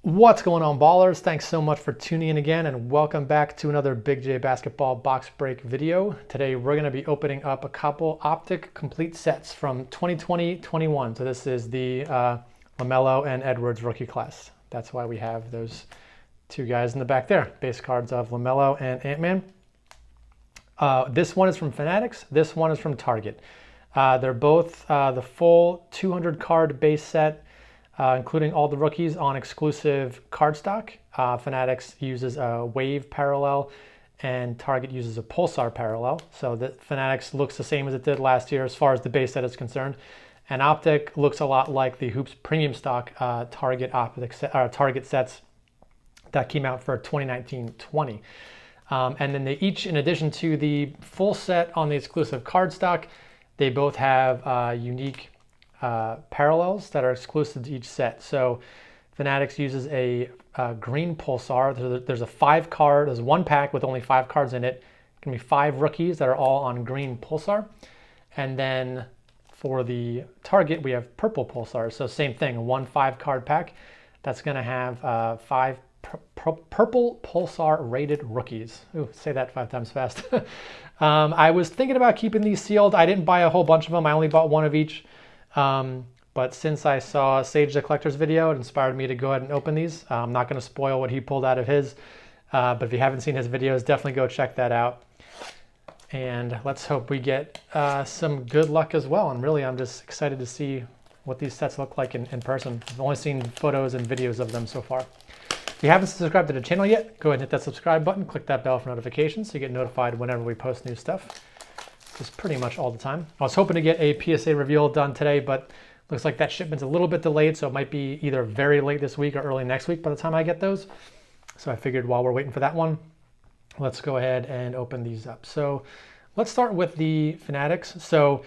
What's going on, ballers? Thanks so much for tuning in again, and welcome back to another BigJBasketball box break video. Today we're going to be opening up a couple Optic complete sets from 2020-21. So this is the LaMelo and Edwards rookie class. That's why we have those two guys in the back there. Base cards of LaMelo and Ant-Man. This one is from Fanatics. This one is from Target. They're both the full 200 card base set. Including all the rookies on exclusive cardstock. Fanatics uses a Wave parallel and Target uses a Pulsar parallel. So the Fanatics looks the same as it did last year as far as the base set is concerned. And Optic looks a lot like the Hoops premium stock Target sets that came out for 2019-20. And then they each, in addition to the full set on the exclusive cardstock, they both have unique parallels that are exclusive to each set. So Fanatics uses a green Pulsar. There's a 5-card, there's one pack with only 5 cards in it. It can be 5 rookies that are all on green Pulsar. And then for the Target, we have purple Pulsar. So same thing, one 5-card pack that's going to have 5 purple Pulsar rated rookies. Ooh, say that 5 times fast. I was thinking about keeping these sealed. I didn't buy a whole bunch of them. I only bought one of each. But since I saw Sage the Collector's video, it inspired me to go ahead and open these. I'm not going to spoil what he pulled out of his, but if you haven't seen his videos, definitely go check that out. And let's hope we get some good luck as well. And really, I'm just excited to see what these sets look like in person. I've only seen photos and videos of them so far. If you haven't subscribed to the channel yet, go ahead and hit that subscribe button, click that bell for notifications so you get notified whenever we post new stuff. Just pretty much all the time. I was hoping to get a PSA reveal done today, but looks like that shipment's a little bit delayed, so it might be either very late this week or early next week by the time I get those. So I figured while we're waiting for that one, let's go ahead and open these up. So let's start with the Fanatics. So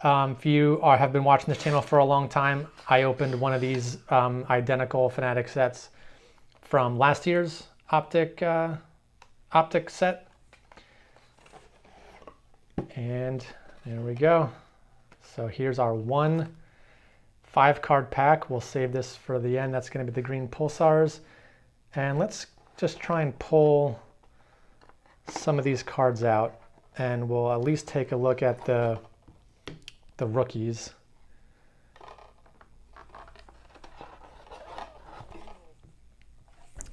if you have been watching this channel for a long time, I opened one of these identical Fanatic sets from last year's Optic set. And there we go. So here's our one 5-card pack. We'll save this for the end. That's going to be the green Pulsars. And let's just try and pull some of these cards out. And we'll at least take a look at the rookies.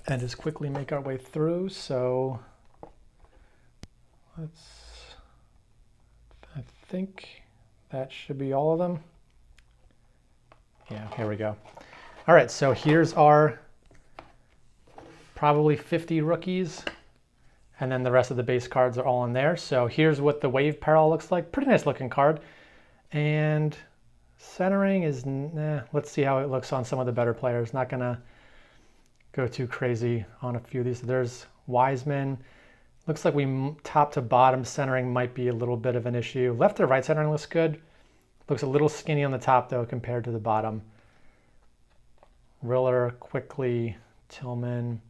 And just quickly make our way through. So I think that should be all of them. Yeah, here we go. All right, so here's our probably 50 rookies, and then the rest of the base cards are all in there. So here's what the Wave parallel looks like. Pretty nice looking card. And centering is, let's see how it looks on some of the better players. Not gonna go too crazy on a few of these. There's Wiseman. Looks like we top to bottom centering might be a little bit of an issue. Left to right centering looks good. Looks a little skinny on the top though compared to the bottom. Riller, Quickly, Tillman.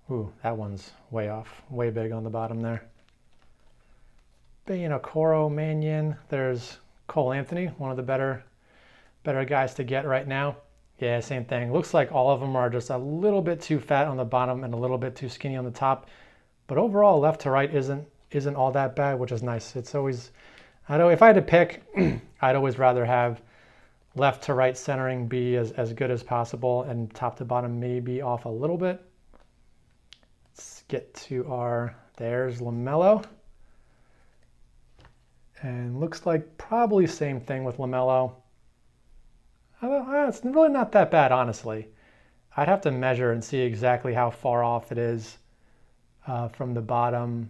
Ooh, that one's way off. Way big on the bottom there. Okoro, Mannion. There's Cole Anthony, one of the better guys to get right now. Yeah, same thing. Looks like all of them are just a little bit too fat on the bottom and a little bit too skinny on the top. But overall, left to right isn't all that bad, which is nice. It's always, if I had to pick, I'd always rather have left to right centering be as good as possible and top to bottom maybe off a little bit. Let's get to there's LaMelo. And looks like probably same thing with LaMelo. It's really not that bad, honestly. I'd have to measure and see exactly how far off it is from the bottom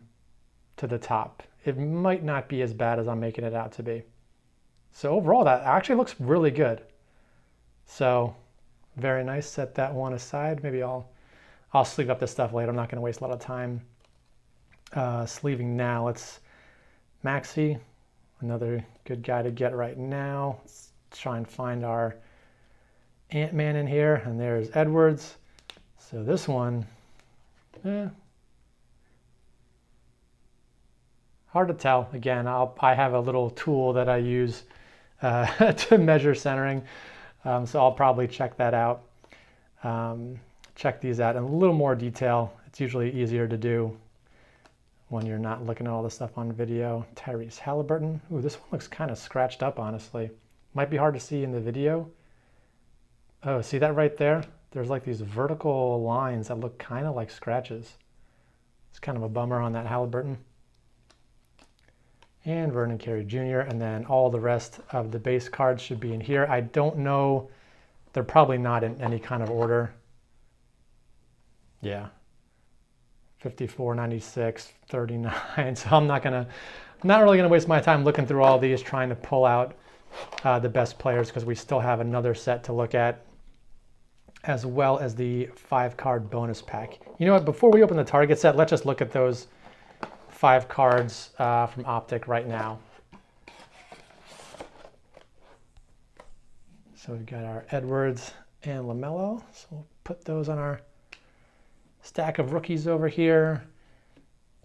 to the top. It might not be as bad as I'm making it out to be. So overall, that actually looks really good. So very nice. Set that one aside. Maybe I'll sleeve up this stuff later. I'm not going to waste a lot of time sleeving now. Let's Maxey, another good guy to get right now. Let's try and find our Ant-Man in here, and there's Edwards. So this one, hard to tell. Again, I have a little tool that I use to measure centering. So I'll probably check that out. Check these out in a little more detail. It's usually easier to do when you're not looking at all the stuff on video. Tyrese Halliburton. Ooh, this one looks kind of scratched up, honestly. Might be hard to see in the video. Oh, see that right there? There's like these vertical lines that look kind of like scratches. It's kind of a bummer on that Halliburton. And Vernon Carey Jr. And then all the rest of the base cards should be in here. I don't know. They're probably not in any kind of order. Yeah. 54, 96, 39. So I'm not really gonna waste my time looking through all these trying to pull out the best players, because we still have another set to look at, as well as the 5-card bonus pack. You know what? Before we open the target set, let's just look at those 5 cards from Optic right now. So we've got our Edwards and LaMelo. So we'll put those on our stack of rookies over here.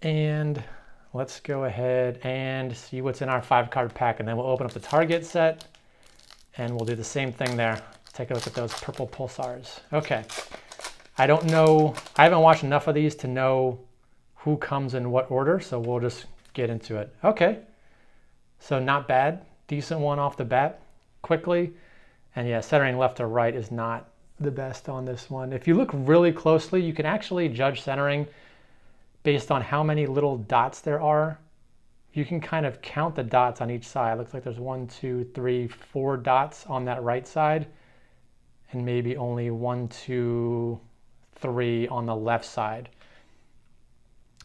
And let's go ahead and see what's in our 5-card pack. And then we'll open up the target set and we'll do the same thing there. Take a look at those purple Pulsars. Okay. I don't know. I haven't watched enough of these to know who comes in what order, so we'll just get into it. Okay. So not bad. Decent one off the bat. Quickly. And yeah, centering left to right is not the best on this one. If you look really closely, you can actually judge centering based on how many little dots there are. You can kind of count the dots on each side. It looks like there's 1, 2, 3, 4 dots on that right side, and maybe only 1, 2, 3 on the left side.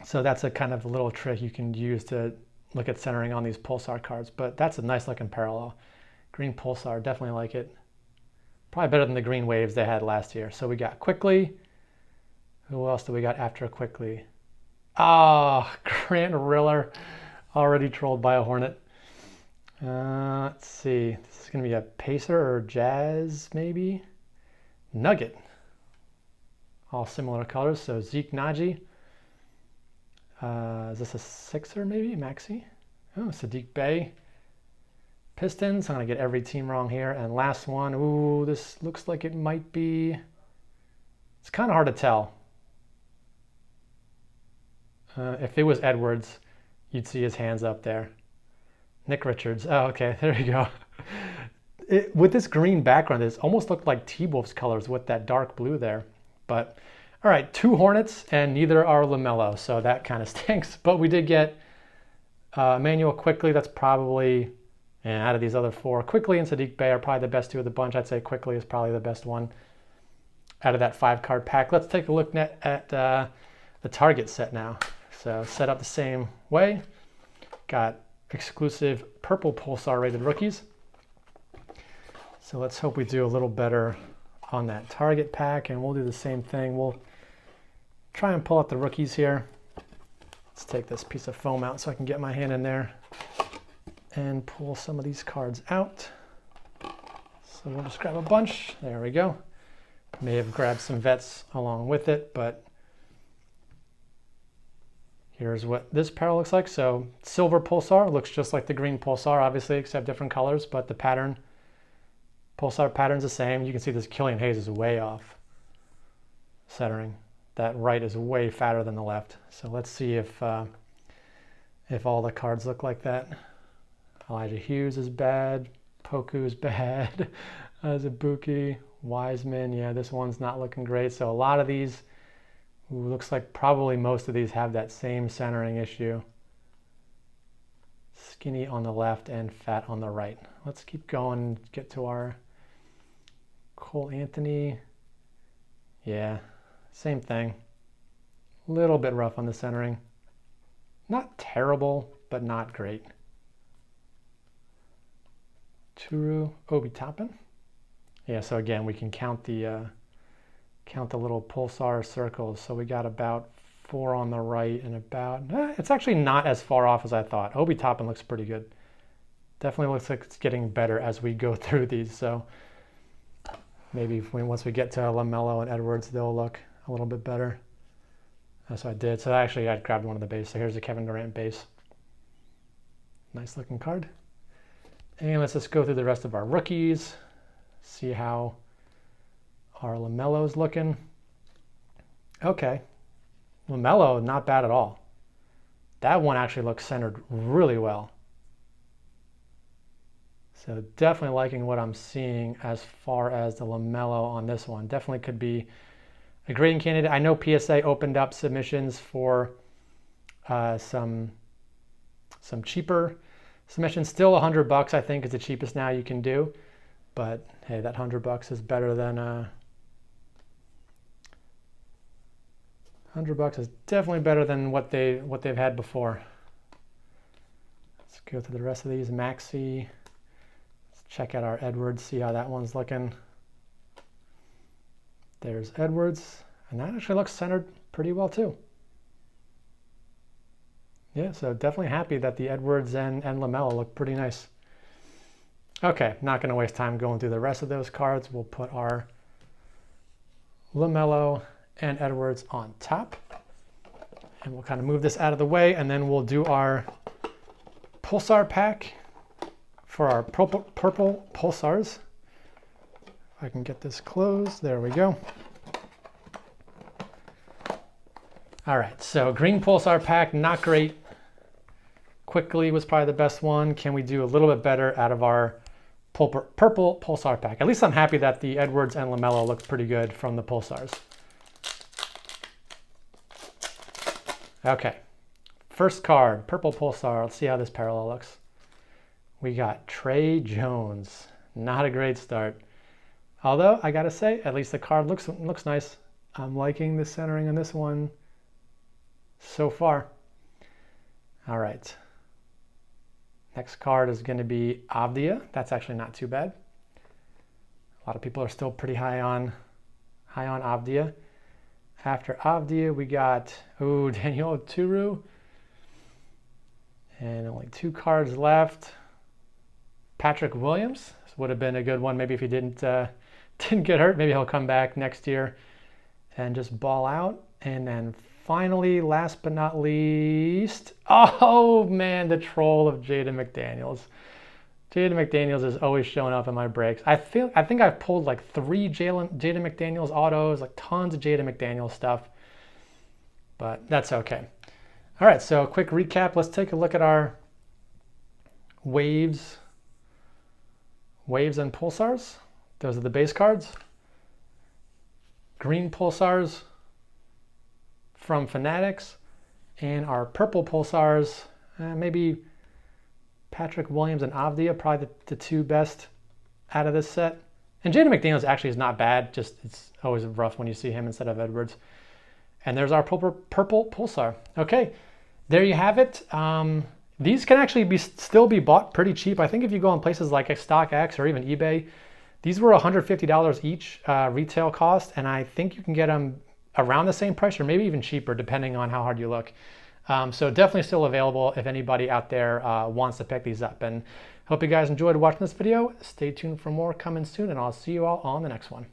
So that's a kind of a little trick you can use to look at centering on these Pulsar cards. But that's a nice looking parallel. Green Pulsar, definitely like it. Probably better than the green waves they had last year. So we got Quickly. Who else do we got after Quickly? Ah, Grant Riller, already trolled by a Hornet. Let's see. This is going to be a Pacer or Jazz, maybe? Nugget. All similar colors. So Zeke Naji. Is this a Sixer, maybe? Maxi? Oh, Sadiq Bey. Pistons. I'm going to get every team wrong here. And last one. Ooh, this looks like it might be... It's kind of hard to tell. If it was Edwards, you'd see his hands up there. Nick Richards. Oh, okay. There you go. With this green background, it almost looked like T-Wolf's colors with that dark blue there. But, all right, 2 Hornets, and neither are LaMelo, so that kind of stinks. But we did get Emmanuel Quickly. That's probably, out of these other 4, Quickly and Sadiq Bey are probably the best 2 of the bunch. I'd say Quickly is probably the best one out of that 5-card pack. Let's take a look at the target set now. So set up the same way. Got exclusive purple Pulsar rated rookies. So let's hope we do a little better on that target pack, and we'll do the same thing. We'll try and pull out the rookies here. Let's take this piece of foam out so I can get my hand in there and pull some of these cards out. So we'll just grab a bunch. There we go. May have grabbed some vets along with it, but here's what this pair looks like. So silver Pulsar looks just like the green Pulsar, obviously, except different colors, but the pattern, Pulsar pattern's the same. You can see this Killian Hayes is way off centering. That right is way fatter than the left. So let's see if all the cards look like that. Elijah Hughes is bad. Poku is bad. Azubuike, Wiseman. Yeah, this one's not looking great. So a lot of these, looks like probably most of these have that same centering issue. Skinny on the left and fat on the right. Let's keep going, get to our Cole Anthony. Yeah, same thing. A little bit rough on the centering. Not terrible, but not great. Turu Obi Toppin. Yeah, so again, we can count the little Pulsar circles. So we got about 4 on the right and about, it's actually not as far off as I thought. Obi Toppin looks pretty good. Definitely looks like it's getting better as we go through these. So maybe once we get to LaMelo and Edwards, they'll look a little bit better. That's what I did. So actually I grabbed one of the base. So here's the Kevin Durant base. Nice looking card. And let's just go through the rest of our rookies. See how our LaMelo's looking. Okay, LaMelo, not bad at all. That one actually looks centered really well. So definitely liking what I'm seeing as far as the LaMelo on this one. Definitely could be a grading candidate. I know PSA opened up submissions for some cheaper submissions. Still $100, I think, is the cheapest now you can do. But hey, that $100 is better than $100 is definitely better than what they've had before. Let's go through the rest of these. Maxi. Let's check out our Edwards. See how that one's looking. There's Edwards, and that actually looks centered pretty well too. Yeah, so definitely happy that the Edwards and LaMelo look pretty nice. Okay, not going to waste time going through the rest of those cards. We'll put our LaMelo and Edwards on top. And we'll kind of move this out of the way, and then we'll do our Pulsar pack for our purple Pulsars. If I can get this closed, there we go. All right, so green Pulsar pack, not great. Quickly was probably the best one. Can we do a little bit better out of our purple Pulsar pack? At least I'm happy that the Edwards and LaMelo look pretty good from the Pulsars. Okay, first card, purple Pulsar. Let's see how this parallel looks. We got Trey Jones. Not a great start. Although, I gotta say, at least the card looks nice. I'm liking the centering on this one so far. All right. Next card is going to be Avdia. That's actually not too bad. A lot of people are still pretty high on Avdia. After Avdia, we got Daniel Turu. And only 2 cards left. Patrick Williams. This would have been a good one. Maybe if he didn't get hurt, maybe he'll come back next year and just ball out. And then finally, last but not least, oh man, the troll of Jaden McDaniels. Jaden McDaniels is always showing up in my breaks. I think I've pulled like 3 Jaden McDaniels autos, like tons of Jaden McDaniels stuff, but that's okay. All right, so quick recap. Let's take a look at our waves and Pulsars. Those are the base cards. Green Pulsars from Fanatics, and our purple Pulsars, maybe Patrick Williams and Avdia, probably the 2 best out of this set. And Jaden McDaniels actually is not bad, just it's always rough when you see him instead of Edwards. And there's our purple Pulsar. Okay, there you have it. These can actually still be bought pretty cheap. I think if you go on places like StockX or even eBay, these were $150 each retail cost, and I think you can get them around the same price or maybe even cheaper depending on how hard you look. So definitely still available if anybody out there wants to pick these up. And hope you guys enjoyed watching this video. Stay tuned for more coming soon, and I'll see you all on the next one.